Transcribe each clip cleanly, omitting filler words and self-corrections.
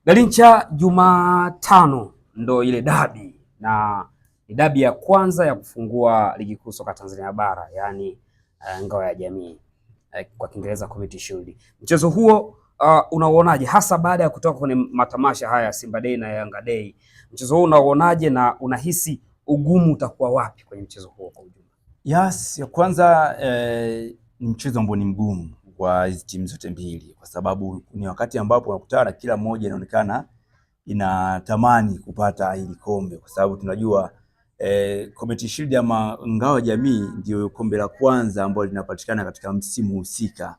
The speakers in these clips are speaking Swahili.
Garincha Jumatano ndo ile dabi, na ni dabi ya kwanza ya kufungua ligi kuu soka Tanzania bara, yani ngao ya jamii kwa Kiingereza Community Shield. Mchezo huo unauonaje, hasa baada ya kutoka kwenye matamasha haya Simba Day na Yanga Day? Mchezo huo unauonaje na unahisi ugumu utakuwa wapi kwenye mchezo huo kwa ujumla? Yes, ya kwanza ni mchezo ambao ni mgumu kwa hizi timu zote mbili, kwa sababu ni wakati ambapo wanakutana, kila mmoja inaonekana inatamani kupata hili kombe, kwa sababu tunajua Community Shield ama ngao ya jamii ndio kombe la kwanza ambalo linapatikana katika msimu husika.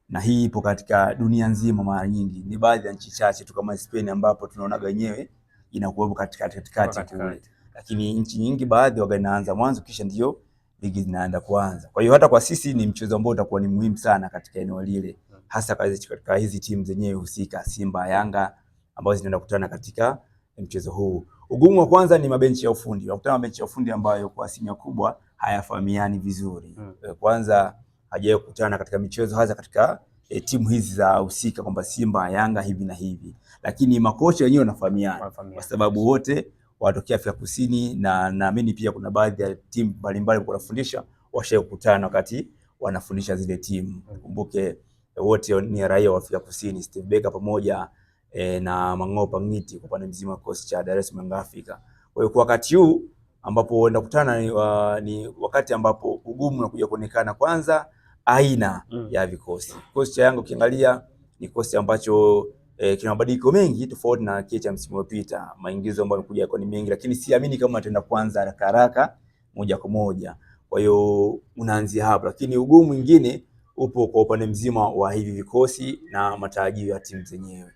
Na hii ipo katika dunia nzima, mara nyingi ni baadhi ya nchi chache tu kama Spain ambapo tunaona wenyewe inakuwa katikati, lakini nchi nyingi baadhi waga inaanza mwanzo kisha ndio ligi zinaanza kuanza. Kwa hiyo hata kwa sisi ni mchezo ambao utakuwa ni muhimu sana katika eneo lile, hasa katika hizi timu zenyewe husika, Simba, Yanga, ambazo zinaenda kukutana katika mchezo huu. Ugumu wa kwanza ni mabenchi ya ufundi. Wakutana mabenchi ya ufundi ambayo kwa asilimia kubwa hayafahamiani vizuri. Kwanza hajawahi kukutana katika michezo hasa katika timu hizi za husika kwamba Simba, Yanga hivi na hivi. Lakini makocha wenyewe wanafahamiana kwa sababu wote watokea Afrika Kusini, na naamini pia kuna baadhi ya timu mbalimbali wanafundisha washakutana wakati wanafundisha zile timu. Kumbuke wote ni raia wa Afrika Kusini, Steve Barker pamoja na Mangopa Ngiti kwa pande mzima kosi cha Dar es Salaam Africa. Kwa hiyo kwa wakati huu ambapo wenda kutana ni wakati ambapo ugumu unakuja kuonekana, kwanza aina ya vikosi. Kosi cha Yanga ukiangalia ni kosi ambacho kina mabadiliko mengi tofauti na kile cha msimu uliopita. Maingizo ambayo yamekuja yako ni mengi, lakini siamini kama ataenda kuanza haraka moja kwa moja. Kwa hiyo unaanzia hapo, lakini ugumu mwingine upo kwa upande mzima wa hivi vikosi na matarajio ya timu zenyewe.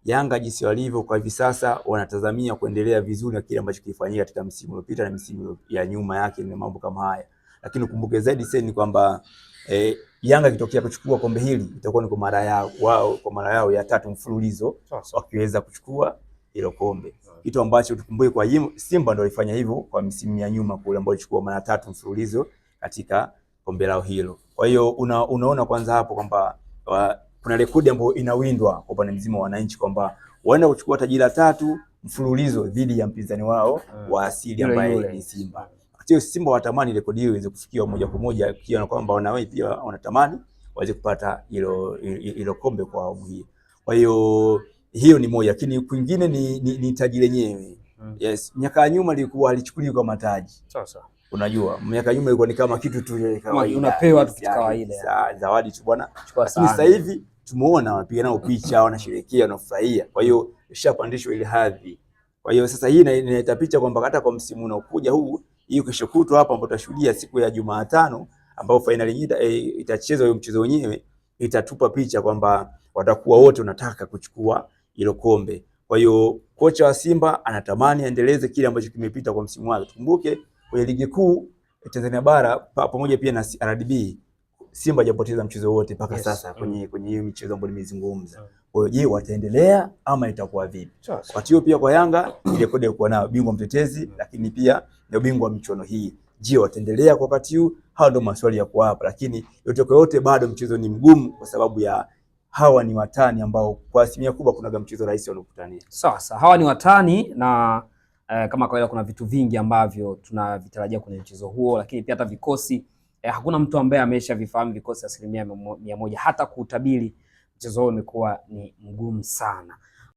Yanga jinsi walivyo kwa hivi sasa wanatazamia kuendelea vizuri na kile ambacho kilifanyika katika msimu uliopita na msimu ya nyuma yake, ni mambo kama haya. Lakini ukumbuke zaidi sasa ni kwamba Yanga kitokea kuchukua kombe hili itakuwa ni kwa mara yao ya tatu mfululizo wakiweza kuchukua hilo kombe. Kitu ambacho tukumbuke kwa Simba ndio walifanya hivyo kwa msimu ya nyuma kule, ambao walichukua mara tatu mfululizo katika kombe lao hilo. Kwa hiyo unaona kwanza hapo kwamba kuna rekodi ambayo inawindwa kwa upande mzima wa wananchi kwamba waenda kuchukua taji la tatu mfululizo dhidi ya mpinzani wao wa asili ambaye ni Simba. Kwa Simba watamani rekodi hiyo iweze kufikiwa moja kwa moja, kiona kwamba wanawe pia wanatamani waweze kupata hilo kombe kwa awamu hii. Kwa hiyo ni moja, lakini kwingine ni taji lenyewe. Yes, miaka ya nyuma ilikuwa alichukuliwa kama taji. Sasa unajua miaka nyuma ilikuwa ni kama kitu tu kawaida, unapewa tu kawaida, zawadi tu bwana. Lakini sasa hivi tumeona wanapiga nao picha, wanasherehekea, wanafurahia. Kwa hiyo ishapandishwa ile hadhi. Kwa hiyo sasa hii inaleta picha kwamba hata kwa msimu unaokuja huu, hiyo kesho kutwa hapa ambapo tutashuhudia siku ya Jumatano ambapo finali itachezwa, hiyo mchezo wenyewe itatupa picha kwamba watakuwa wote wanataka kuchukua hilo kombe. Kwa hiyo kocha wa Simba anatamani aendeleze kile ambacho kimepita kwa msimu wake. Tukumbuke kwenye ligi kuu Tanzania bara pamoja pia na RDB, Simba hajapoteza mchezo wote mpaka sasa kwenye hiyo michezo ambayo nimezungumza. Kwa hiyo je, wataendelea ama itakuwa vipi? Wakati hiyo pia kwa Yanga ile rekodi ya kuwa nao bingwa mtetezi, lakini pia ndio bingwa wa michuano hii. Je, wataendelea kwa wakati huu? Hao ndio maswali ya kwa hapa, lakini yote kwa yote bado mchezo ni mgumu kwa sababu ya hawa ni watani ambao kwa asilimia kubwa kuna mchezo rahisi wanakutania. Sasa hawa ni watani na kama kawaida kuna vitu vingi ambavyo tunavitarajia kwenye mchezo huo, lakini pia hata vikosi hakuna mtu ambaye ameshavifahamu vikosi 100%. Hata kutabiri mchezo huo umekuwa ni mgumu sana.